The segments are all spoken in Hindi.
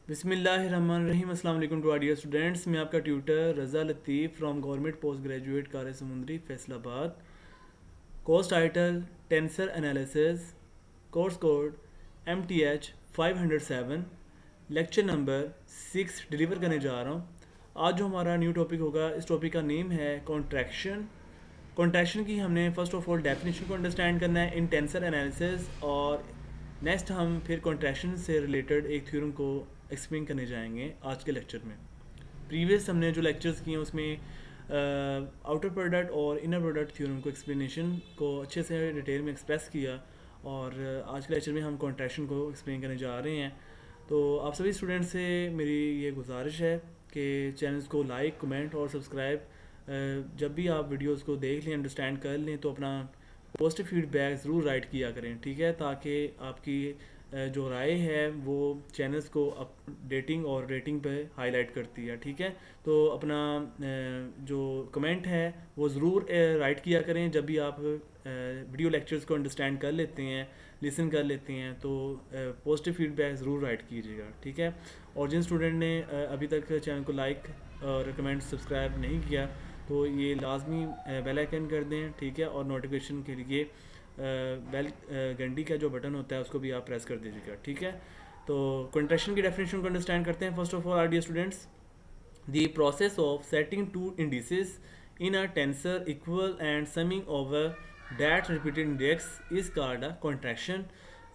बिस्मिल्लाहिर्रहमानिर्रहीम। अस्सलाम वालेकुम टू डियर स्टूडेंट्स। मैं आपका tutor Raza Latif from government post graduate कार Samundri Faisalabad. Course title tensor analysis, course code MTH 507, lecture number 6 deliver करने जा रहा हूँ। आज जो हमारा न्यू टॉपिक होगा, इस टॉपिक का नेम है कॉन्ट्रैक्शन। कॉन्ट्रैक्शन की हमने फ़र्स्ट ऑफ ऑल डेफिनेशन को अंडरस्टैंड करना है इन टेंसर एनालिसिस, और नेक्स्ट हम फिर कॉन्ट्रैक्शन से रिलेटेड एक थ्योरम को एक्सप्लेन करने जाएंगे आज के लेक्चर में। प्रीवियस हमने जो लेक्चर्स किए हैं उसमें आउटर प्रोडक्ट और इनर प्रोडक्ट थ्योरम को एक्सप्लेनेशन को अच्छे से डिटेल में एक्सप्रेस किया, और आज के लेक्चर में हम कॉन्ट्रैक्शन को एक्सप्लेन करने जा रहे हैं। तो आप सभी स्टूडेंट्स से मेरी ये गुजारिश है कि चैनल्स को लाइक, कमेंट और सब्सक्राइब जब भी आप वीडियोस को देख लें, अंडरस्टैंड कर लें, तो अपना पॉजिटिव फीडबैक ज़रूर राइट किया करें, ठीक है, ताकि आपकी जो राय है वो चैनल्स को अपडेटिंग और रेटिंग पे हाईलाइट करती है, ठीक है। तो अपना जो कमेंट है वो ज़रूर राइट किया करें जब भी आप वीडियो लेक्चर्स को अंडरस्टैंड कर लेते हैं, लिसन कर लेते हैं, तो पॉजिटिव फीडबैक ज़रूर राइट कीजिएगा, ठीक है। और जिन स्टूडेंट ने अभी तक चैनल को लाइक और कमेंट सब्सक्राइब नहीं किया, तो ये लाजमी बेल आइकन कर दें, ठीक है, और नोटिफिकेशन के लिए बेल घंटी का जो बटन होता है उसको भी आप प्रेस कर दीजिएगा, ठीक है। तो कॉन्ट्रैक्शन की डेफिनेशन को अंडरस्टैंड करते हैं। First of all our dear students, the process of setting two indices in a tensor equal and summing over that repeated index is called a contraction.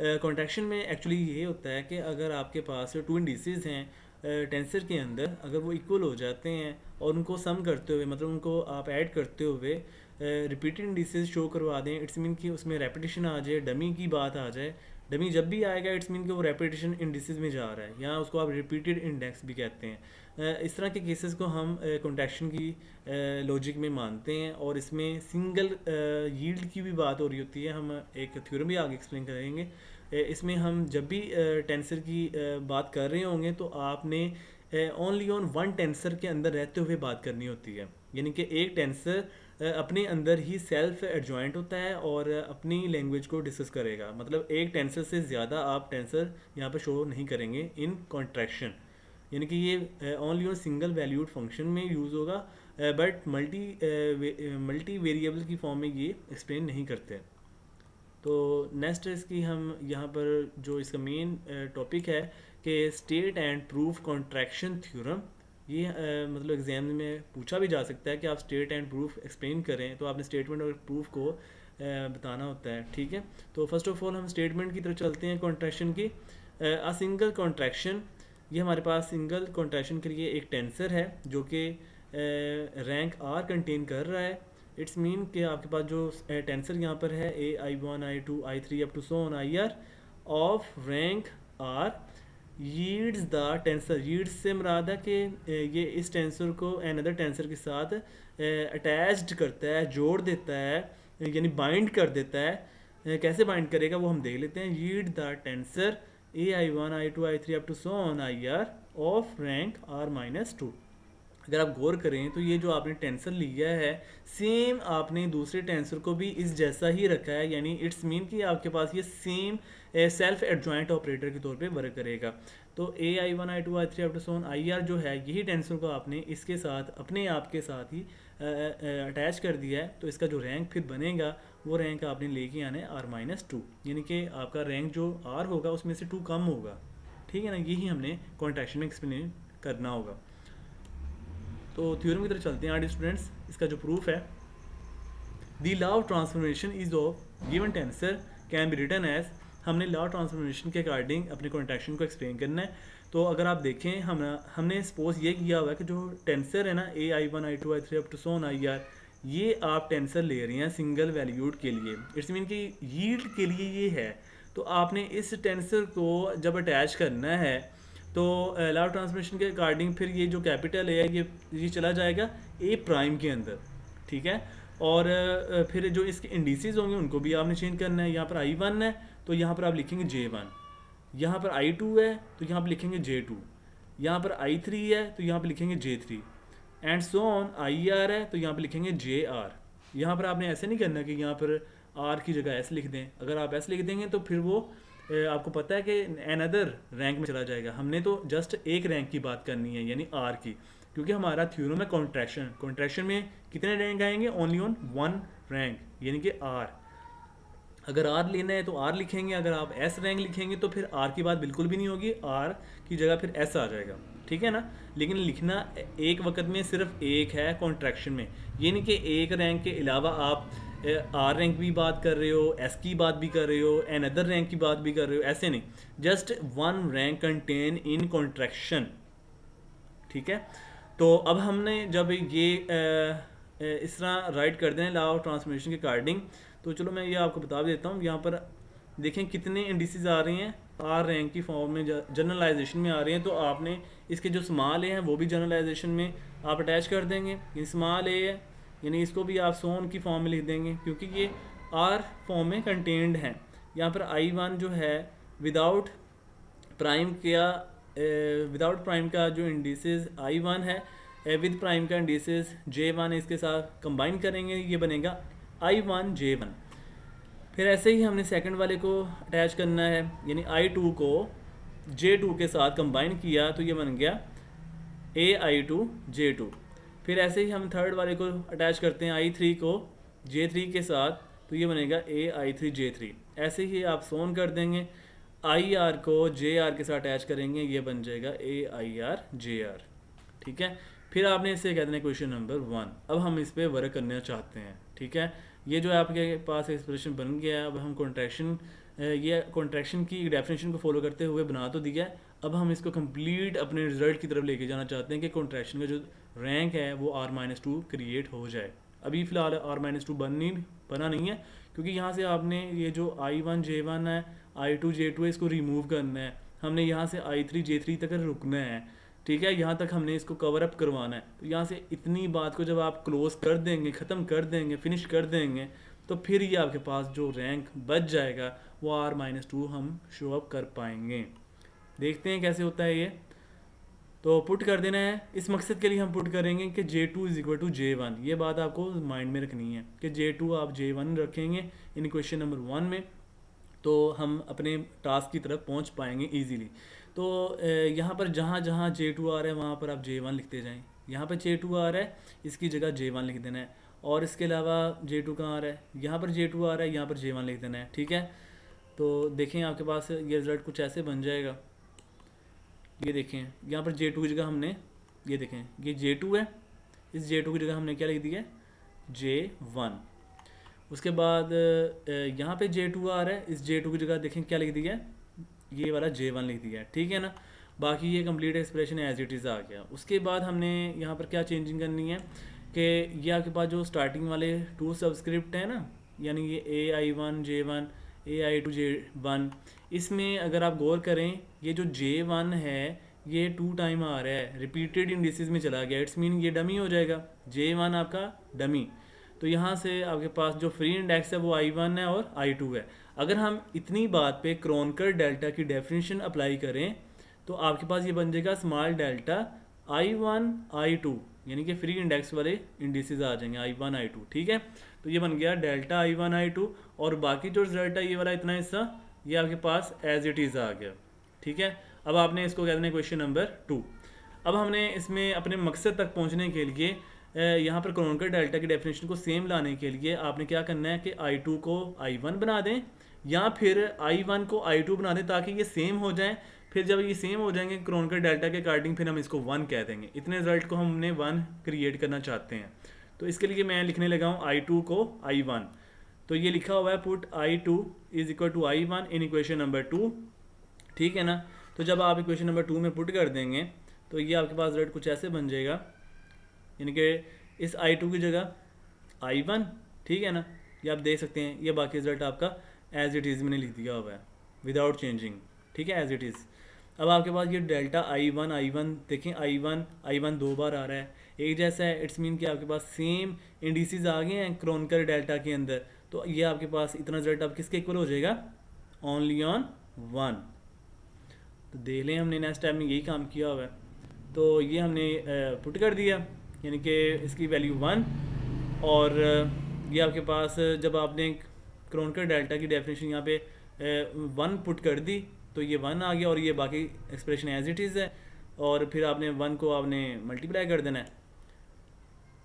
Contraction में एक्चुअली ये होता है कि अगर आपके पास टू इंडिसेस हैं टेंसर के अंदर, अगर वो इक्वल हो जाते हैं और उनको सम करते हुए, मतलब उनको आप ऐड करते हुए रिपीटेड इंडिसेस शो करवा दें, इट्स मीन कि उसमें रेपिटेशन आ जाए, डमी की बात आ जाए। डमी जब भी आएगा इट्स मीन कि वो रेपिटेशन इंडिसेस में जा रहा है, या उसको आप रिपीटेड इंडेक्स भी कहते हैं। इस तरह के केसेस को हम कॉन्ट्रैक्शन की लॉजिक में मानते हैं, और इसमें सिंगल यील्ड की भी बात हो रही होती है। हम एक थ्योरम भी आगे एक्सप्लेन करेंगे। इसमें हम जब भी टेंसर की बात कर रहे होंगे तो आपने ओनली ऑन वन टेंसर के अंदर रहते हुए बात करनी होती है, यानी कि एक टेंसर अपने अंदर ही सेल्फ एडजॉइंट होता है और अपनी लैंग्वेज को डिस्कस करेगा। मतलब एक टेंसर से ज़्यादा आप टेंसर यहाँ पर शो नहीं करेंगे इन कॉन्ट्रैक्शन, यानी कि ये only on single valued function में यूज़ होगा, बट मल्टी वेरिएबल की फॉर्म में ये एक्सप्लेन नहीं करते। तो नेक्स्ट इसकी हम यहाँ पर जो इसका मेन टॉपिक है कि state and proof contraction theorem. ये मतलब एग्जाम में पूछा भी जा सकता है कि आप स्टेट एंड प्रूफ एक्सप्लेन करें, तो आपने स्टेटमेंट और प्रूफ को बताना होता है, ठीक है। तो फर्स्ट ऑफ ऑल हम स्टेटमेंट की तरफ चलते हैं कॉन्ट्रैक्शन की। अ सिंगल कॉन्ट्रैक्शन, ये हमारे पास सिंगल कॉन्ट्रैक्शन के लिए एक टेंसर है जो कि रैंक R कंटेन कर रहा है। इट्स मीन कि आपके पास जो टेंसर यहाँ पर है AI1 I2 I3 up to so on IR of rank R yields the tensor. Yields से मुराद है कि ये इस टेंसर को अनदर टेंसर के साथ अटैच्ड करता है, जोड़ देता है, यानी बाइंड कर देता है। कैसे बाइंड करेगा वो हम देख लेते हैं। Yield the tensor AI1 I2 I3 up to so on IR of rank R-2। अगर आप गौर करें तो ये जो आपने टेंसर लिया है, सेम आपने दूसरे टेंसर को भी इस जैसा ही रखा है, यानी इट्स मीन कि आपके पास ये सेम सेल्फ एडजॉइंट ऑपरेटर के तौर पे वर्क करेगा। तो AI1 I2 I3 up to so on IR जो है, यही टेंसर को आपने इसके साथ अपने आप के साथ ही अटैच कर दिया है। तो इसका जो रैंक फिर बनेगा वो रैंक आपने लेके आना है R-2, यानी कि आपका रैंक जो R होगा उसमें से 2 कम होगा, ठीक है ना। यही हमने कॉन्ट्रैक्शन में एक्सप्लेन करना होगा। तो थ्योरम की तरफ चलते हैं आर स्टूडेंट्स। इसका जो प्रूफ है, the law of transformation is of given tensor can be written as. हमने लॉ ऑफ ट्रांसफॉर्मेशन के अकॉर्डिंग अपने कॉन्ट्रैक्शन को एक्सप्लेन करना है। तो अगर आप देखें, हमने सपोज ये किया हुआ है कि जो टेंसर है ना AI1 I2 I3 up to so on IR, ये आप टेंसर ले रहे हैं सिंगल वैल्यूड के लिए, इट्स मीन कि यील्ड के लिए ये है। तो आपने इस टेंसर को जब अटैच करना है तो लॉ ऑफ ट्रांसफॉर्मेशन के अकॉर्डिंग फिर ये जो कैपिटल है ये चला जाएगा A' के अंदर, ठीक है। और फिर जो इसके इंडिसेस होंगे उनको भी आपने चेंज करना है। यहाँ पर I1 है तो यहाँ पर आप लिखेंगे J1, यहाँ पर I2 है तो यहाँ पर लिखेंगे J2, यहाँ पर I3 है तो यहाँ पर लिखेंगे J3, and so on. IR है तो यहाँ पर लिखेंगे JR। यहाँ पर आपने ऐसे नहीं करना कि यहाँ पर R की जगह S लिख दें। अगर आप S लिख देंगे तो फिर वो आपको पता है कि अनदर रैंक में चला जाएगा। हमने तो जस्ट एक रैंक की बात करनी है यानी आर की, क्योंकि हमारा थ्योरम है कॉन्ट्रैक्शन में कितने रैंक आएंगे, ओनली ऑन वन रैंक यानी कि आर। अगर आर लेना है तो आर लिखेंगे, अगर आप एस रैंक लिखेंगे तो फिर आर की बात बिल्कुल भी नहीं होगी, आर की जगह फिर एस आ जाएगा, ठीक है ना। लेकिन लिखना एक वक्त में सिर्फ एक है कॉन्ट्रैक्शन में, ये नहीं कि एक रैंक के अलावा आप आर रैंक भी बात कर रहे हो, एस की बात भी कर रहे हो, एन अदर रैंक की बात भी कर रहे हो, ऐसे नहीं, just one rank contain in contraction, ठीक है। तो अब हमने जब ये इस तरह राइट कर दें लॉ ऑफ ट्रांसफॉर्मेशन के अकॉर्डिंग, तो चलो मैं ये आपको बता देता हूँ। यहाँ पर देखें कितने इंडिसेस आ रही हैं, आर रैंक की फॉर्म में जनरलाइजेशन में आ रही हैं, तो आपने इसके जो स्मॉल ए हैं वो भी जनरलाइजेशन में आप अटैच कर देंगे। ये स्मॉल ए है यानी इसको भी आप सोन की फॉर्म में लिख देंगे, क्योंकि ये आर फॉर्म में कंटेन्ड हैं। यहाँ पर I1 जो है विदाउट प्राइम का जो इंडिसेस I1 है विद प्राइम का इंडिसेस J1 इसके साथ कंबाइन करेंगे, ये बनेगा I1 J1। फिर ऐसे ही हमने सेकंड वाले को अटैच करना है, यानी I2 को J2 के साथ कंबाइन किया तो ये बन गया AI2 J2। फिर ऐसे ही हम थर्ड वाले को अटैच करते हैं I3 को J3 के साथ, तो ये बनेगा AI3 J3। ऐसे ही आप सोन कर देंगे, IR को JR के साथ अटैच करेंगे, ये बन जाएगा AIR JR, ठीक है। फिर आपने इसे कह देना क्वेश्चन नंबर 1। अब हम इस पर वर्क करना चाहते हैं, ठीक है। ये जो आपके पास एक्सप्रेशन बन गया है, अब हम कॉन्ट्रैक्शन की डेफिनेशन को फॉलो करते हुए बना तो दिया है, अब हम इसको कंप्लीट अपने रिजल्ट की तरफ लेके जाना चाहते हैं कि कॉन्ट्रैक्शन का जो रैंक है वो R-2 क्रिएट हो जाए। अभी फ़िलहाल R-2 बना नहीं है, क्योंकि यहाँ से आपने ये जो I1 J1 है, I2 J2 है, इसको रिमूव करना है। हमने यहाँ से I3 J3 तक रुकना है, ठीक है, यहाँ तक हमने इसको कवर अप करवाना है। तो यहाँ से इतनी बात को जब आप क्लोज कर देंगे, ख़त्म कर देंगे, फिनिश कर देंगे, तो फिर ये आपके पास जो रैंक बच जाएगा वो R-2 हम शो अप कर पाएंगे। देखते हैं कैसे होता है ये। तो पुट कर देना है, इस मकसद के लिए हम पुट करेंगे कि J2 = J1। ये बात आपको माइंड में रखनी है कि J2 आप J1 रखेंगे इन क्वेश्चन नंबर 1 में, तो हम अपने टास्क की तरफ पहुंच पाएंगे इजीली। तो यहाँ पर जहाँ जहाँ J2 आ रहा है वहाँ पर आप J1 लिखते जाएं। यहाँ पर J2 आ रहा है, इसकी जगह J1 लिख देना है, और इसके अलावा J2 कहाँ आ रहा है, यहाँ पर J2 आ रहा है, यहाँ पर J1 लिख देना है, ठीक है। तो देखें आपके पास ये रिज़ल्ट कुछ ऐसे बन जाएगा। ये देखें यहाँ पर J2 की जगह हमने, ये देखें ये J2 है, इस J2 की जगह हमने क्या लिख दिया, J1। उसके बाद यहाँ पे J2 आ रहा है, इस J2 की जगह देखें क्या लिख दिया, ये वाला J1 लिख दिया, ठीक है ना। बाकी ये complete expression as it is आ गया। उसके बाद हमने यहाँ पर क्या चेंजिंग करनी है कि ये आपके पास जो स्टार्टिंग वाले 2 सबस्क्रिप्ट है ना, यानी ये AI1 J1 AI2 J1, इसमें अगर आप गौर करें ये जो J1 है ये 2 टाइम आ रहा है, रिपीटेड इंडिसेस में चला गया, इट्स मीन ये डमी हो जाएगा, J1 आपका डमी। तो यहाँ से आपके पास जो फ्री इंडेक्स है वो I1 है और I2 है। अगर हम इतनी बात पे क्रोनकर डेल्टा की डेफिनेशन अप्लाई करें तो आपके पास ये बन जाएगा स्मॉल डेल्टा I1 I2, यानी कि फ्री इंडेक्स वाले इंडिसेस आ जाएंगे I1 I2, ठीक है। तो ये बन गया डेल्टा I1 I2, और बाकी जो रिजल्ट है ये वाला इतना हिस्सा ये आपके पास एज इट इज़ आ गया, ठीक है। अब आपने इसको कह देना क्वेश्चन नंबर 2। अब हमने इसमें अपने मकसद तक पहुँचने के लिए यहाँ पर क्रोनकर डेल्टा की डेफिनेशन को सेम लाने के लिए आपने क्या करना है कि I2 को I1 बना दें, या फिर I1 को I2 बना दें, ताकि ये सेम हो जाएं। फिर जब ये सेम हो जाएंगे क्रोनकर डेल्टा के अकॉर्डिंग, फिर हम इसको 1 कह देंगे। इतने रिजल्ट को हमने 1 क्रिएट करना चाहते हैं, तो इसके लिए मैं लिखने लगा हूँ I2 को I1। तो ये लिखा हुआ है put I2 = I1 in equation number 2, ठीक है ना। तो जब आप इक्वेशन नंबर 2 में पुट कर देंगे तो ये आपके पास रिजल्ट कुछ ऐसे बन जाएगा, यानी कि इस I2 की जगह I1, ठीक है ना। ये आप देख सकते हैं, ये बाकी रिजल्ट आपका एज इट इज़ मैंने लिख दिया हुआ है विदाउट चेंजिंग, ठीक है, एज इट इज़। अब आपके पास ये डेल्टा I1 देखें, I1 2 बार आ रहा है, एक जैसा है, इट्स मीन कि आपके पास सेम इंडिसेस आ गए हैं क्रोनकर डेल्टा के अंदर। तो ये आपके पास इतना रिजल्ट अब किसके इक्वल हो जाएगा, ओनली ऑन 1। तो देख लें हमने नेक्स्ट टाइम में यही काम किया हुआ है। तो ये हमने पुट कर दिया, यानी कि इसकी वैल्यू 1, और ये आपके पास जब आपने क्रोनकर डेल्टा की डेफिनेशन यहाँ पे वन पुट कर दी तो ये वन आ गया और ये बाकी एक्सप्रेशन एज इट इज़ है। और फिर आपने वन को आपने मल्टीप्लाई कर देना है,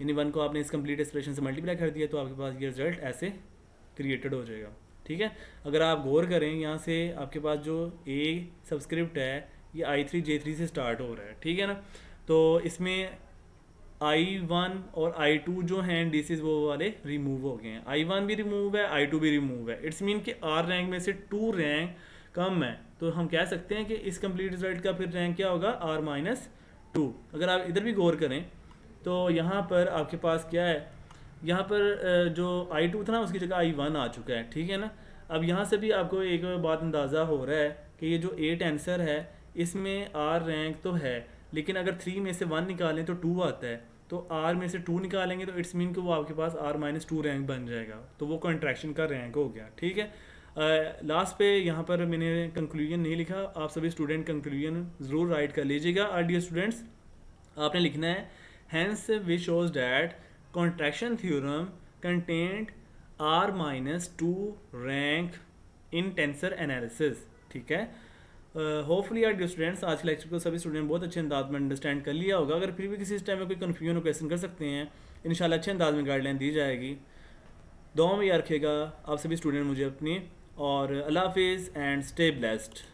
यानी वन को आपने इस कंप्लीट एक्सप्रेशन से मल्टीप्लाई कर दिया तो आपके पास ये रिजल्ट ऐसे क्रिएटेड हो जाएगा। ठीक है, अगर आप गौर करें यहाँ से आपके पास जो ए सबस्क्रिप्ट है ये I3J3 से स्टार्ट हो रहा है। ठीक है ना, तो इसमें I1 और I2 जो हैं इंडिसेस वो वाले रिमूव हो गए हैं। I1 भी रिमूव है, I2 भी रिमूव है। इट्स मीन कि R रैंक में से 2 रैंक कम है, तो हम कह सकते हैं कि इस कंप्लीट रिजल्ट का फिर रैंक क्या होगा, R-2। अगर आप इधर भी गौर करें तो यहाँ पर आपके पास क्या है, यहाँ पर जो I2 था ना उसकी जगह I1 आ चुका है। ठीक है ना, अब यहाँ से भी आपको एक बात अंदाज़ा हो रहा है कि ये जो 8 आंसर है इसमें R रैंक तो है, लेकिन अगर 3 में से 1 निकालें तो 2 आता है, तो R में से 2 निकालेंगे तो इट्स मीन कि वो आपके पास R-2 रैंक बन जाएगा, तो वो कॉन्ट्रैक्शन का रैंक हो गया। ठीक है, लास्ट पे यहाँ पर मैंने कंक्लूजन नहीं लिखा, आप सभी स्टूडेंट कंक्लूजन ज़रूर राइट कर लीजिएगा। डियर स्टूडेंट्स, आपने लिखना है hence which shows that contraction theorem content R-2 rank in tensor analysis. ठीक है, होपफुली यार डियर स्टूडेंट्स आज के लेक्चर को सभी स्टूडेंट बहुत अच्छे अंदाज में अंडरस्टैंड कर लिया होगा। अगर फिर भी किसी टाइम में कोई कन्फ्यूजन हो क्वेश्चन कर सकते हैं, इंशाल्लाह अच्छे अंदाज में गाइडलाइन दी जाएगी। दुआ में याद रखिएगा आप सभी स्टूडेंट मुझे अपनी, और अल्लाह हाफिज़ एंड स्टे ब्लेस्ड।